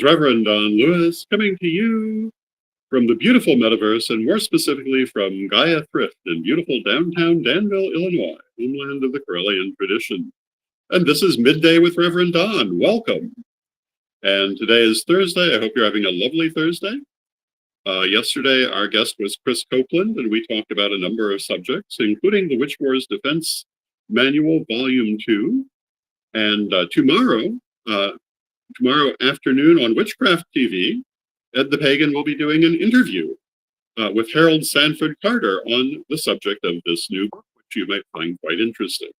Reverend Don Lewis coming to you from the beautiful metaverse and more specifically from Gaia Thrift in beautiful downtown Danville, Illinois, homeland of the Corellian tradition. And this is Midday with Reverend Don. Welcome. And today is Thursday. I hope you're having a lovely Thursday. Yesterday, our guest was Chris Copeland, and we talked about a number of subjects, including the Witch Wars Defense Manual, Volume 2. And tomorrow afternoon on Witchcraft TV, Ed the Pagan will be doing an interview with Harold Sanford Carter on the subject of this new book, which you might find quite interesting.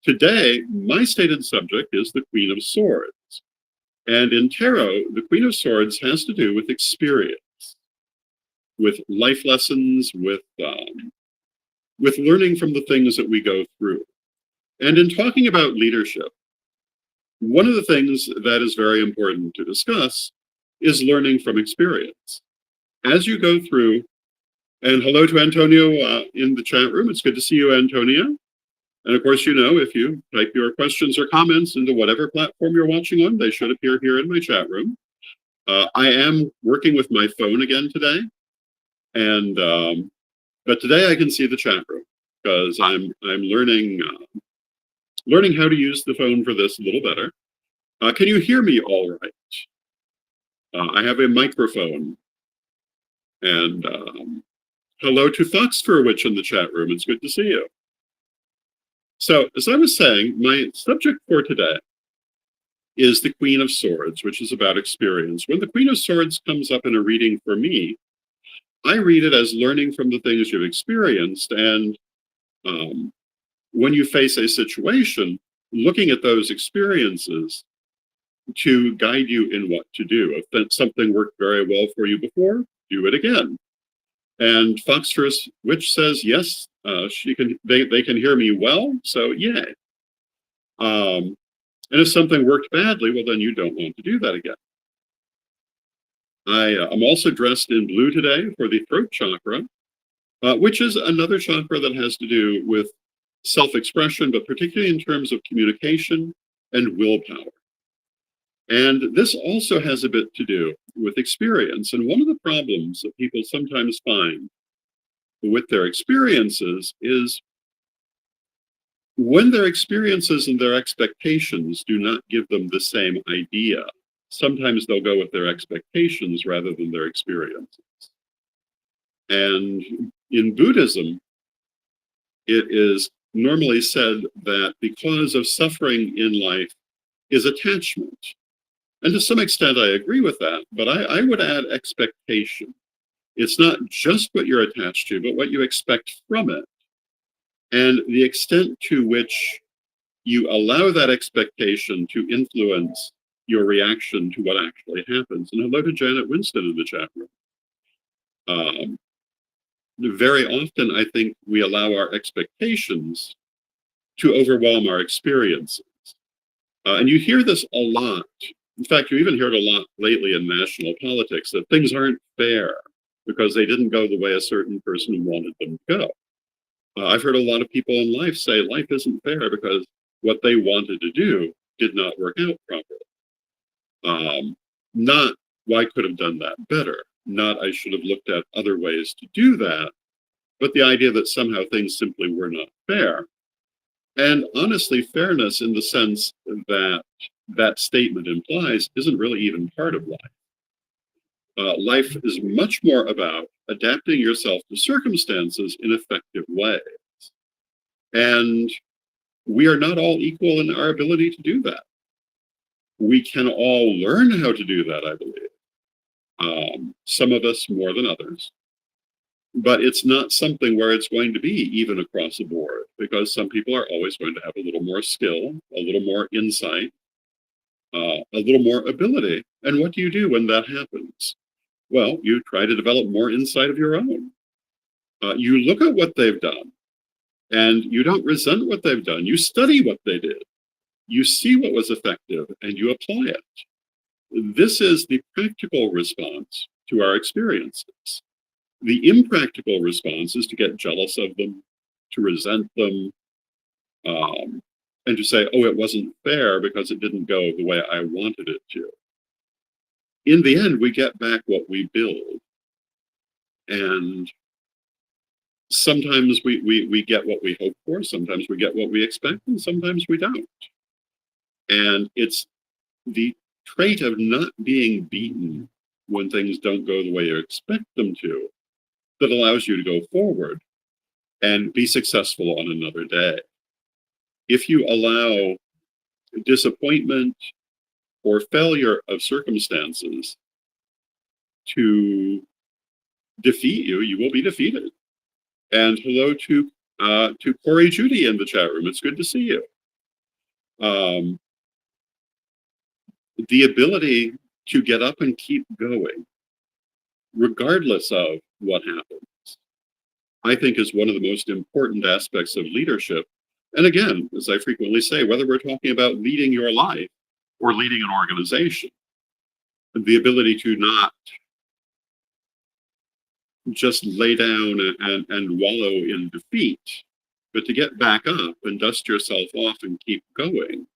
Today, my stated subject is the Queen of Swords. And in tarot, the Queen of Swords has to do with experience, with life lessons, with learning from the things that we go through. And in talking about leadership, one of the things that is very important to discuss is learning from experience. As you go through, and hello to Antonio in the chat room. It's good to see you, Antonio. And of course, you know, if you type your questions or comments into whatever platform you're watching on, they should appear here in my chat room. I am working with my phone again today, and but today I can see the chat room because I'm learning how to use the phone for this a little better. Can you hear me all right? I have a microphone. And hello to Fox for a Witch in the chat room. It's good to see you. So, as I was saying, my subject for today is the Queen of Swords, which is about experience. When the Queen of Swords comes up in a reading for me, I read it as learning from the things you've experienced. And when you face a situation, looking at those experiences to guide you in what to do. If something worked very well for you before, do it again. And Foxtrot's Witch says, yes, they can hear me well, so yay. And if something worked badly, well, then you don't want to do that again. I'm also dressed in blue today for the throat chakra, which is another chakra that has to do with self-expression, but particularly in terms of communication and willpower. And this also has a bit to do with experience. And one of the problems that people sometimes find with their experiences is when their experiences and their expectations do not give them the same idea, sometimes they'll go with their expectations rather than their experiences. And in Buddhism, it is normally said that because of suffering in life is attachment. And to some extent, I agree with that, but I would add expectation. It's not just what you're attached to, but what you expect from it. And the extent to which you allow that expectation to influence your reaction to what actually happens. And hello to Janet Winston in the chat room. Very often, I think we allow our expectations to overwhelm our experiences. And you hear this a lot. In fact, you even hear it a lot lately in national politics, that things aren't fair because they didn't go the way a certain person wanted them to go. I've heard a lot of people in life say life isn't fair because what they wanted to do did not work out properly. Not, well, I could have done that better. Not, I should have looked at other ways to do that. But the idea that somehow things simply were not fair. And honestly, fairness in the sense that that statement implies isn't really even part of life. Life is much more about adapting yourself to circumstances in effective ways. And we are not all equal in our ability to do that. We can all learn how to do that, I believe. Some of us more than others. But it's not something where it's going to be even across the board, because some people are always going to have a little more skill, a little more insight, a little more ability. And what do you do when that happens? Well, you try to develop more insight of your own. You look at what they've done, and you don't resent what they've done. You study what they did. You see what was effective, and you apply it. This is the practical response to our experiences. The impractical response is to get jealous of them, to resent them, and to say, oh, it wasn't fair because it didn't go the way I wanted it to. in the end, we get back what we build. And sometimes we get what we hope for, sometimes we get what we expect, and sometimes we don't. And it's the trait of not being beaten when things don't go the way you expect them to that allows you to go forward and be successful on another day. If you allow disappointment or failure of circumstances to defeat you, you will be defeated. And hello to Corey Judy in the chat room. It's good to see you. The ability to get up and keep going, regardless of what happens, I think is one of the most important aspects of leadership. And again, as I frequently say, whether we're talking about leading your life or leading an organization, the ability to not just lay down and wallow in defeat, but to get back up and dust yourself off and keep going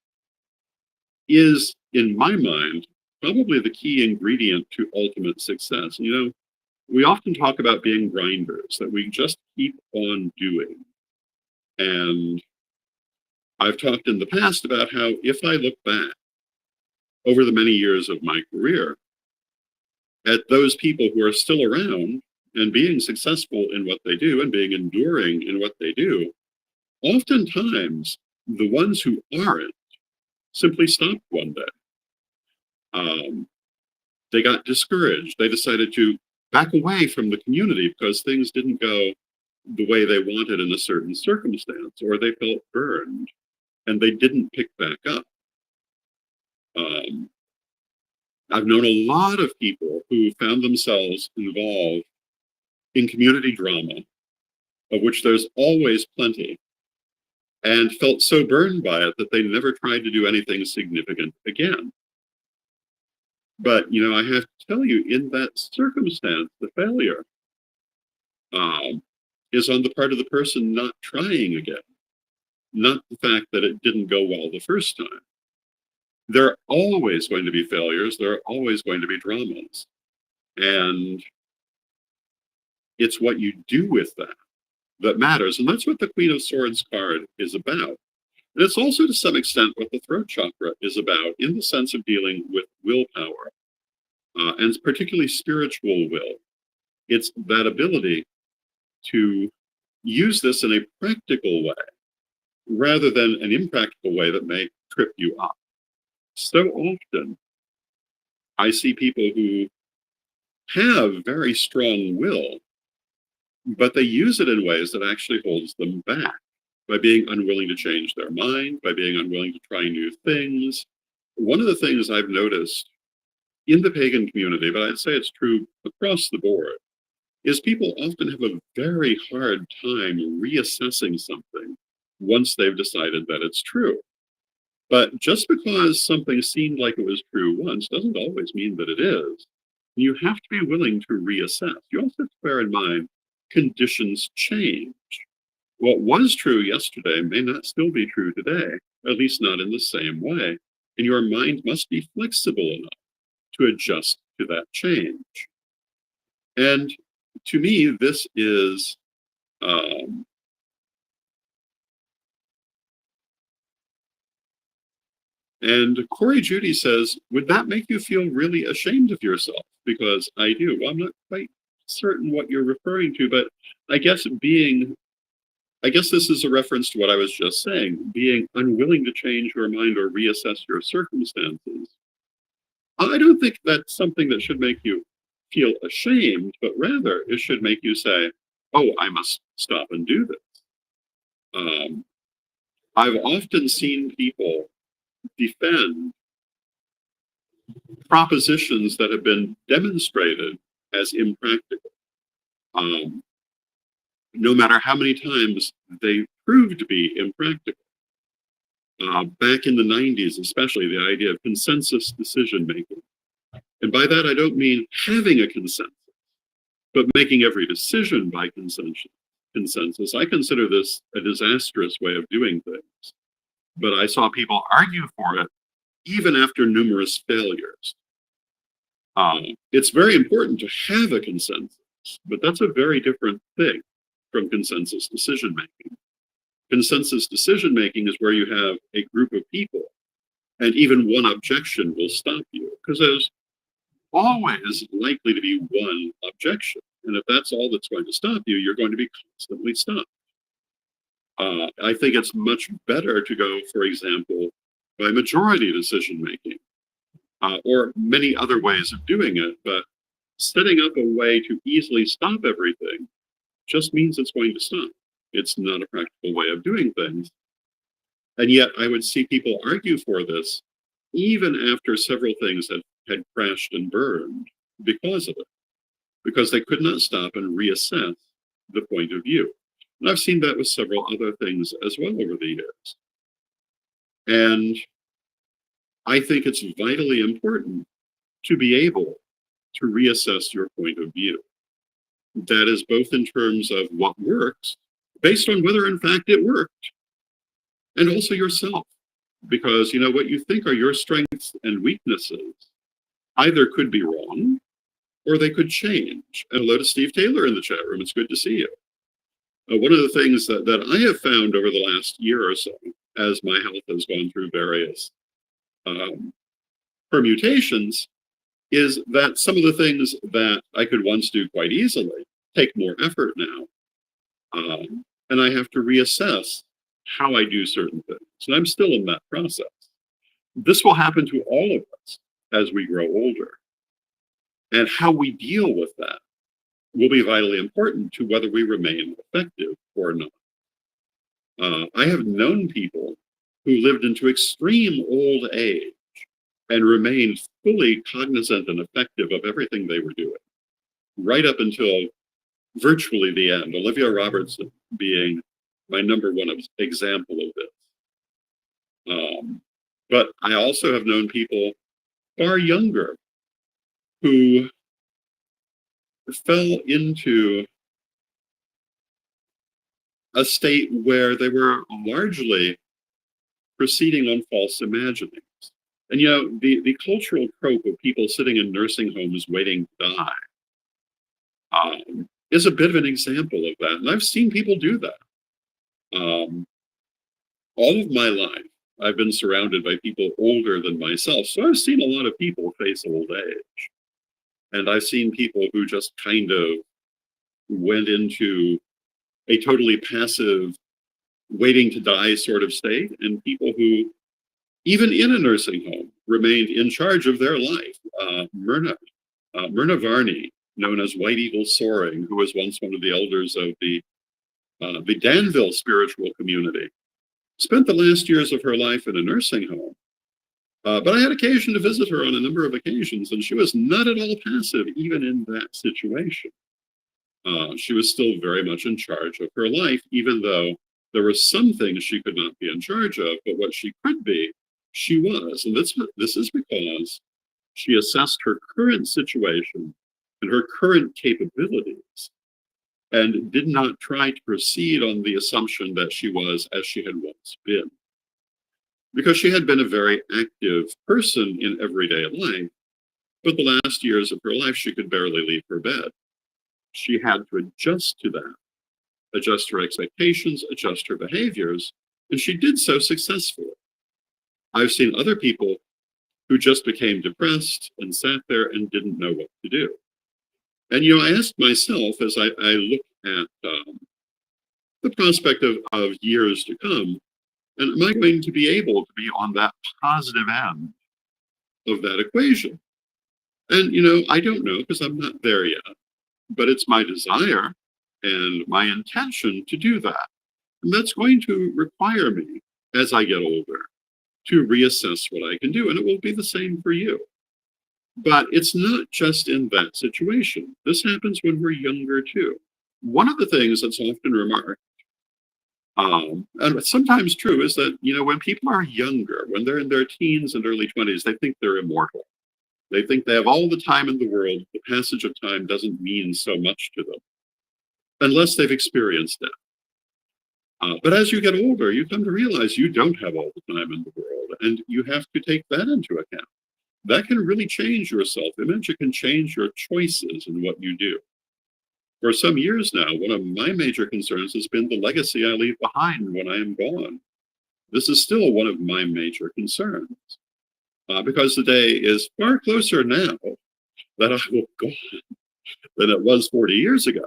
is, in my mind, probably the key ingredient to ultimate success. You know, we often talk about being grinders, that we just keep on doing. And I've talked in the past about how if I look back over the many years of my career at those people who are still around and being successful in what they do and being enduring in what they do, oftentimes the ones who aren't simply stopped one day. They got discouraged. They decided to back away from the community because things didn't go the way they wanted in a certain circumstance, or they felt burned and they didn't pick back up. I've known a lot of people who found themselves involved in community drama, of which there's always plenty, and felt so burned by it that they never tried to do anything significant again. But, you know, I have to tell you, in that circumstance, the failure is on the part of the person not trying again, not the fact that it didn't go well the first time. There are always going to be failures. There are always going to be dramas. And it's what you do with that that matters. And that's what the Queen of Swords card is about. And it's also, to some extent, what the throat chakra is about in the sense of dealing with willpower, and particularly spiritual will. It's that ability to use this in a practical way rather than an impractical way that may trip you up. So often, I see people who have very strong will, but they use it in ways that actually holds them back by being unwilling to change their mind, by being unwilling to try new things. One of the things I've noticed in the pagan community, but I'd say it's true across the board, is people often have a very hard time reassessing something once they've decided that it's true. But just because something seemed like it was true once doesn't always mean that it is. You have to be willing to reassess. You also have to bear in mind conditions change. What was true yesterday may not still be true today, at least not in the same way. And your mind must be flexible enough to adjust to that change. And to me, this is and Corey Judy says, would that make you feel really ashamed of yourself? Because I do. Well, I'm not quite certain what you're referring to, but I guess this is a reference to what I was just saying, being unwilling to change your mind or reassess your circumstances. I don't think that's something that should make you feel ashamed, but rather it should make you say, oh, I must stop and do this. I've often seen people defend propositions that have been demonstrated as impractical, no matter how many times they prove to be impractical. Back in the 90s, especially, the idea of consensus decision making. And by that, I don't mean having a consensus, but making every decision by consensus. I consider this a disastrous way of doing things. But I saw people argue for it even after numerous failures. It's very important to have a consensus, but that's a very different thing from consensus decision making. Consensus decision making is where you have a group of people, and even one objection will stop you, because there's always likely to be one objection. And if that's all that's going to stop you, you're going to be constantly stopped. I think it's much better to go, for example, by majority decision making, or many other ways of doing it. But setting up a way to easily stop everything just means it's going to stop. It's not a practical way of doing things. And yet I would see people argue for this even after several things had crashed and burned because of it, because they could not stop and reassess the point of view. And I've seen that with several other things as well over the years. And I think it's vitally important to be able to reassess your point of view. That is both in terms of what works, based on whether in fact it worked, and also yourself. Because, you know, what you think are your strengths and weaknesses either could be wrong or they could change. And hello to Steve Taylor in the chat room. It's good to see you. One of the things that I have found over the last year or so, as my health has gone through various permutations, is that some of the things that I could once do quite easily take more effort now. And I have to reassess how I do certain things. And I'm still in that process. This will happen to all of us as we grow older. And how we deal with that will be vitally important to whether we remain effective or not. I have known people who lived into extreme old age and remained fully cognizant and effective of everything they were doing, right up until virtually the end. Olivia Robertson being my number one example of this. But I also have known people far younger who fell into a state where they were largely proceeding on false imaginings. And, you know, the cultural trope of people sitting in nursing homes waiting to die is a bit of an example of that. And I've seen people do that. All of my life, I've been surrounded by people older than myself. So I've seen a lot of people face old age. And I've seen people who just kind of went into a totally passive, waiting to die sort of state, and people who, even in a nursing home, remained in charge of their life. Myrna Varney, known as White Eagle Soaring, who was once one of the elders of the Danville spiritual community, spent the last years of her life in a nursing home. But I had occasion to visit her on a number of occasions, and she was not at all passive, even in that situation. She was still very much in charge of her life, even though there were some things she could not be in charge of, but what she could be, she was. And this is because she assessed her current situation and her current capabilities and did not try to proceed on the assumption that she was as she had once been. Because she had been a very active person in everyday life, but the last years of her life, she could barely leave her bed. She had to adjust to that, adjust her expectations, adjust her behaviors, and she did so successfully. I've seen other people who just became depressed and sat there and didn't know what to do. And, you know, I asked myself as I look at the prospect of years to come, and am I going to be able to be on that positive end of that equation? And, you know, I don't know because I'm not there yet, but it's my desire and my intention to do that. And that's going to require me, as I get older, to reassess what I can do. And it will be the same for you. But it's not just in that situation. This happens when we're younger too. One of the things that's often remarked, and it's sometimes true, is that, you know, when people are younger, when they're in their teens and early 20s, they think they're immortal. They think they have all the time in the world. The passage of time doesn't mean so much to them unless they've experienced it. But as you get older, you come to realize you don't have all the time in the world, and you have to take that into account. that can really change your self-image. It can change your choices in what you do. For some years now, one of my major concerns has been the legacy I leave behind when I am gone. This is still one of my major concerns, because the day is far closer now that I will go than it was 40 years ago.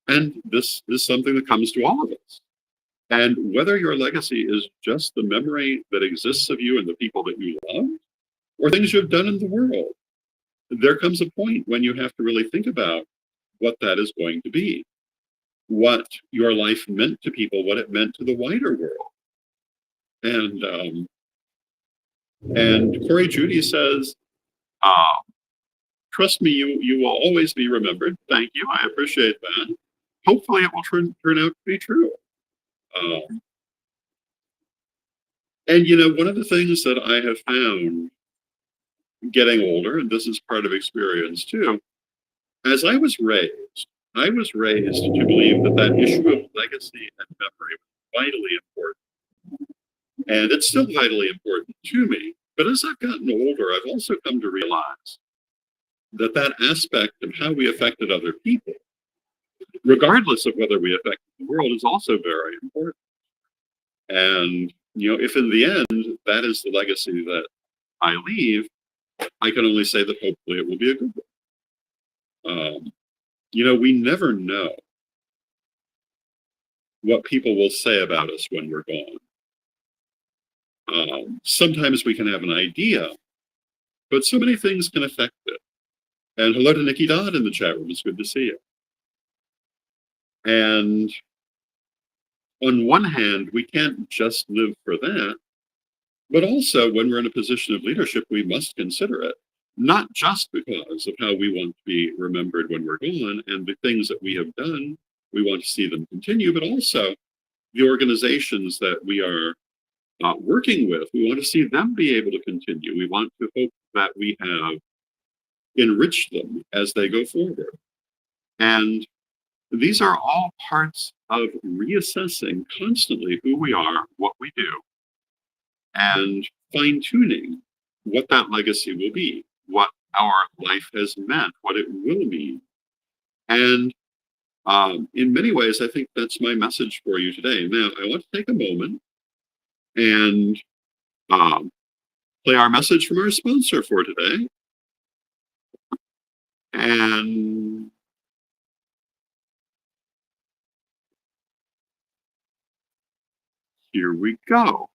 And this is something that comes to all of us. And whether your legacy is just the memory that exists of you and the people that you love, or things you've done in the world, there comes a point when you have to really think about what that is going to be, what your life meant to people, what it meant to the wider world. And Corey Judy says, trust me, you will always be remembered. Thank you. I appreciate that. Hopefully it will turn out to be true. And one of the things that I have found getting older, and this is part of experience too, as I was raised to believe that issue of legacy and memory was vitally important. And it's still vitally important to me. But as I've gotten older, I've also come to realize that aspect of how we affected other people, regardless of whether we affected the world, is also very important. And, if in the end that is the legacy that I leave, I can only say that hopefully it will be a good one. We never know what people will say about us when we're gone. Sometimes we can have an idea, but so many things can affect it. And hello to Nikki Dodd in the chat room. It's good to see you. And on one hand, we can't just live for that, but also when we're in a position of leadership, we must consider it, not just because of how we want to be remembered when we're gone and the things that we have done, we want to see them continue, but also the organizations that we are working with, we want to see them be able to continue. We want to hope that we have enriched them as they go forward. And these are all parts of reassessing constantly who we are, what we do, and fine-tuning what that legacy will be, what our life has meant, what it will mean. And in many ways, I think that's my message for you today. Now, I want to take a moment and play our message from our sponsor for today. And here we go.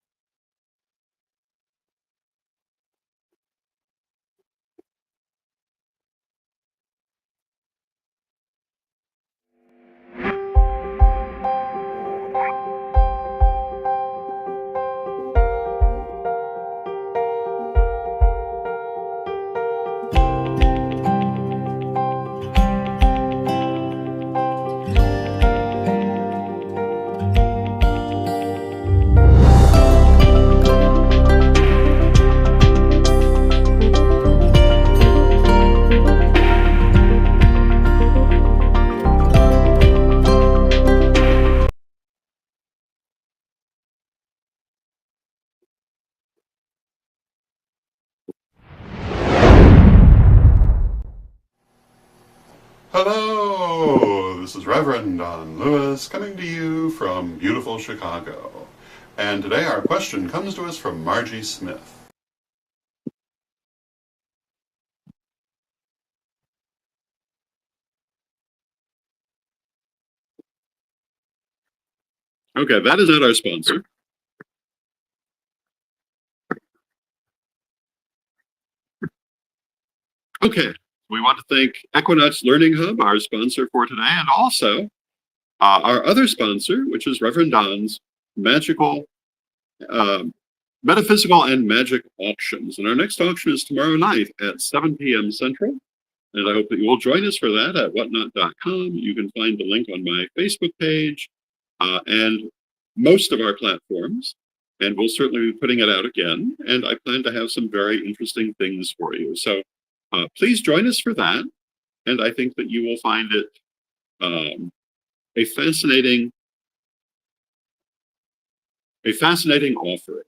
Hello, this is Rev Don Lewis coming to you from beautiful Chicago. And today our question comes to us from Margie Smith. Okay, that is not our sponsor. Okay, we want to thank Equinox Learning Hub, our sponsor for today, and also our other sponsor, which is Rev Don's Metaphysical and Magic Auctions. And our next auction is tomorrow night at 7 p.m. Central. And I hope that you will join us for that at whatnot.com. You can find the link on my Facebook page and most of our platforms. And we'll certainly be putting it out again. And I plan to have some very interesting things for you. So please join us for that. And I think that you will find it a fascinating offering.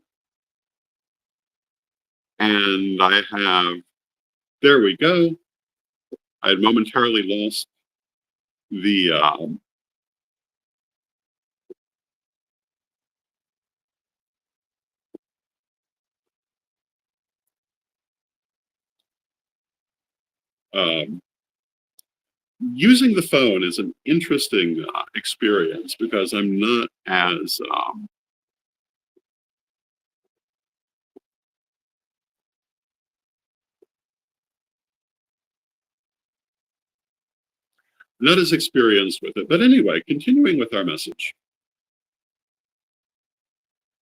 And I have, there we go. I had momentarily lost the, um, using the phone is an interesting experience because I'm not as experienced with it. But anyway, continuing with our message.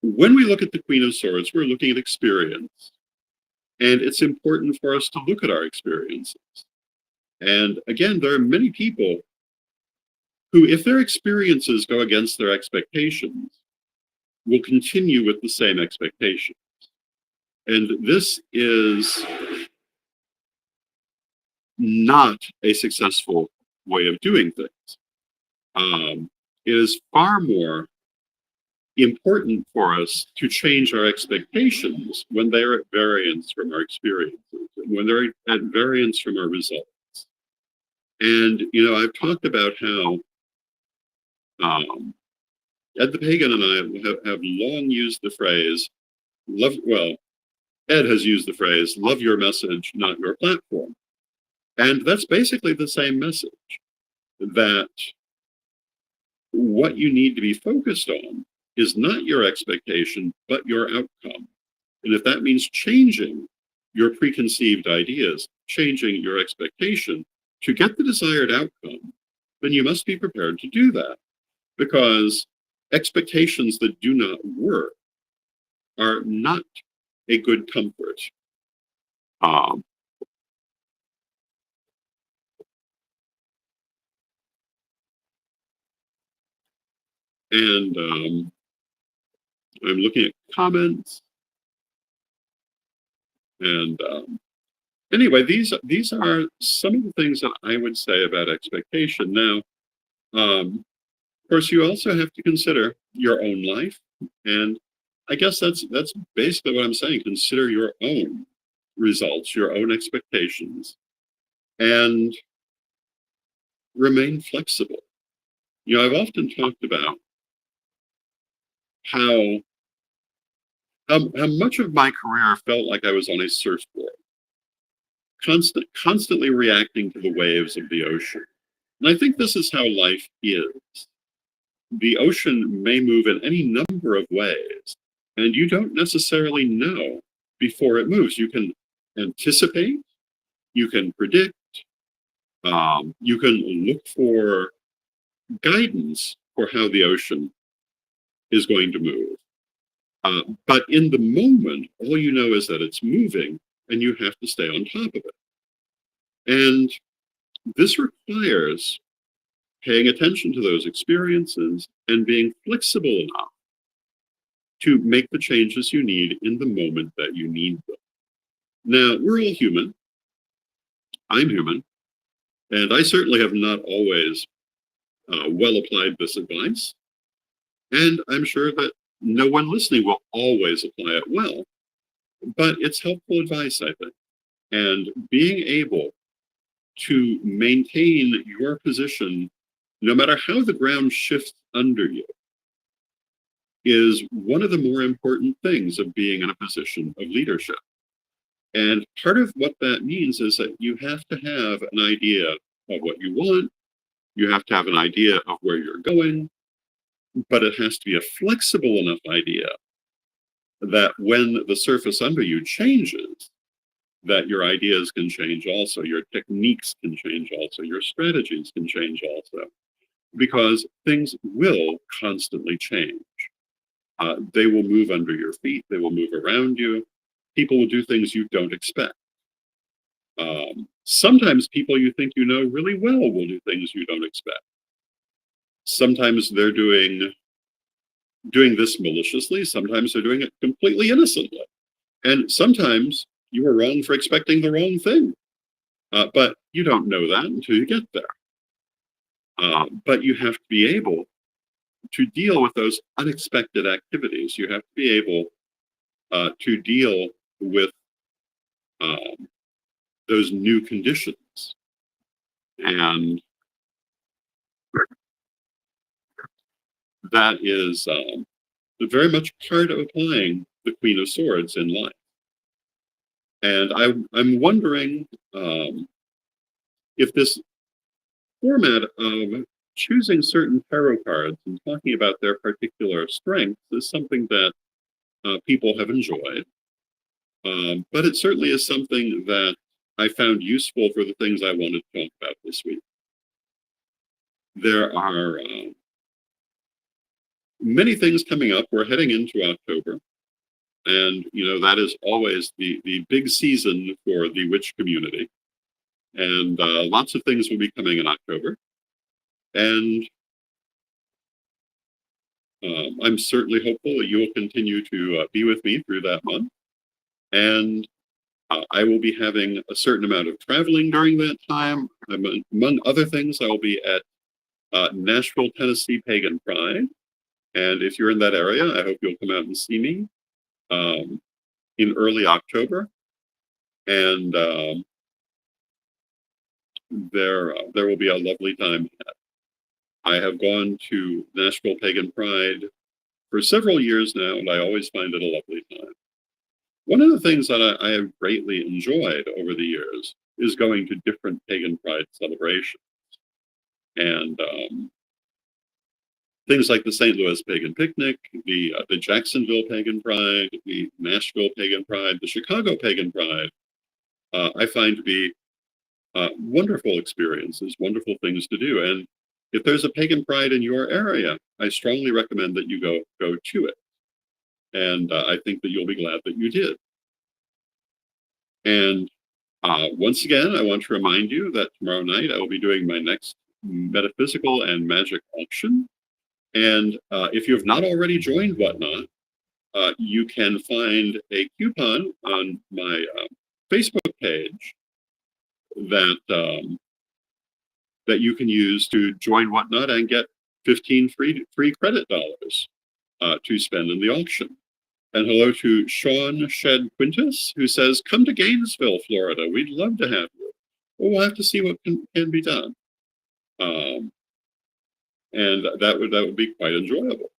When we look at the Queen of Swords, we're looking at experience. And it's important for us to look at our experiences. And again, there are many people who, if their experiences go against their expectations, will continue with the same expectation. And this is not a successful way of doing things. It is far more important for us to change our expectations when they're at variance from our experiences, and when they're at variance from our results. And, I've talked about how Ed the Pagan and I have long used the phrase, Ed has used the phrase, love your message, not your platform. And that's basically the same message, that what you need to be focused on is not your expectation, but your outcome. And if that means changing your preconceived ideas, changing your expectation to get the desired outcome, then you must be prepared to do that. Because expectations that do not work are not a good comfort. And I'm looking at comments. And anyway, these are some of the things that I would say about expectation. Now, of course, you also have to consider your own life, and I guess that's basically what I'm saying. Consider your own results, your own expectations, and remain flexible. I've often talked about how much of my career felt like I was on a surfboard, constantly reacting to the waves of the ocean. And I think this is how life is. The ocean may move in any number of ways, and you don't necessarily know before it moves. You can anticipate, you can predict, you can look for guidance for how the ocean is going to move. But in the moment, all you know is that it's moving, and you have to stay on top of it. And this requires paying attention to those experiences and being flexible enough to make the changes you need in the moment that you need them. Now, we're all human. I'm human. And I certainly have not always well applied this advice. And I'm sure that no one listening will always apply it well. But it's helpful advice, I think. And being able to maintain your position, no matter how the ground shifts under you, is one of the more important things of being in a position of leadership. And part of what that means is that you have to have an idea of what you want, you have to have an idea of where you're going, but it has to be a flexible enough idea that when the surface under you changes, that your ideas can change also, your techniques can change also, your strategies can change also, because things will constantly change. They will move under your feet, they will move around you, people will do things you don't expect. Sometimes people you think you know really well will do things you don't expect. Sometimes they're doing this maliciously, sometimes they're doing it completely innocently. And sometimes you were wrong for expecting the wrong thing. But you don't know that until you get there. But you have to be able to deal with those unexpected activities. You have to be able to deal with those new conditions. And that is very much part of applying the Queen of Swords in life. And I'm wondering if this format of choosing certain tarot cards and talking about their particular strengths is something that people have enjoyed. But it certainly is something that I found useful for the things I wanted to talk about this week. There are many things coming up. We're heading into October. And, that is always the big season for the witch community. And lots of things will be coming in October. And I'm certainly hopeful that you will continue to be with me through that month. And I will be having a certain amount of traveling during that time. Among other things, I will be at Nashville, Tennessee Pagan Pride. And if you're in that area, I hope you'll come out and see me in early October. And there will be a lovely time ahead. I have gone to Nashville Pagan Pride for several years now, and I always find it a lovely time. One of the things that I have greatly enjoyed over the years is going to different Pagan Pride celebrations. And things like the St. Louis Pagan Picnic, the Jacksonville Pagan Pride, the Nashville Pagan Pride, the Chicago Pagan Pride, I find to be wonderful experiences, wonderful things to do. And if there's a Pagan Pride in your area, I strongly recommend that you go to it. And I think that you'll be glad that you did. And once again, I want to remind you that tomorrow night I will be doing my next metaphysical and magic auction. And if you have not already joined Whatnot, you can find a coupon on my Facebook page that you can use to join Whatnot and get 15 free credit dollars to spend in the auction. And hello to Sean Shed Quintus, who says, "Come to Gainesville, Florida. We'd love to have you." Well, we'll have to see what can be done. And that would be quite enjoyable.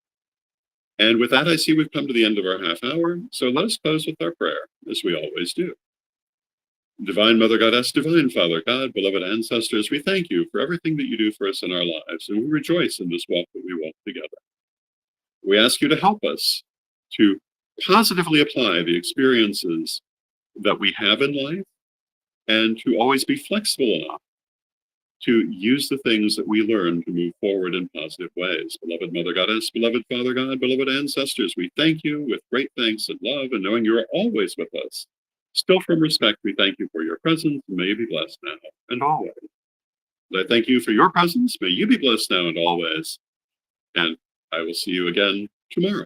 And with that, I see we've come to the end of our half hour. So let us close with our prayer, as we always do. Divine Mother Goddess, Divine Father God, beloved ancestors, we thank you for everything that you do for us in our lives, and we rejoice in this walk that we walk together. We ask you to help us to positively apply the experiences that we have in life, and to always be flexible enough to use the things that we learn to move forward in positive ways. Beloved Mother Goddess, beloved Father God, beloved ancestors, we thank you with great thanks and love, and knowing you are always with us. Still from respect, we thank you for your presence, and may you be blessed now and always. And I thank you for your presence, may you be blessed now and always, and I will see you again tomorrow.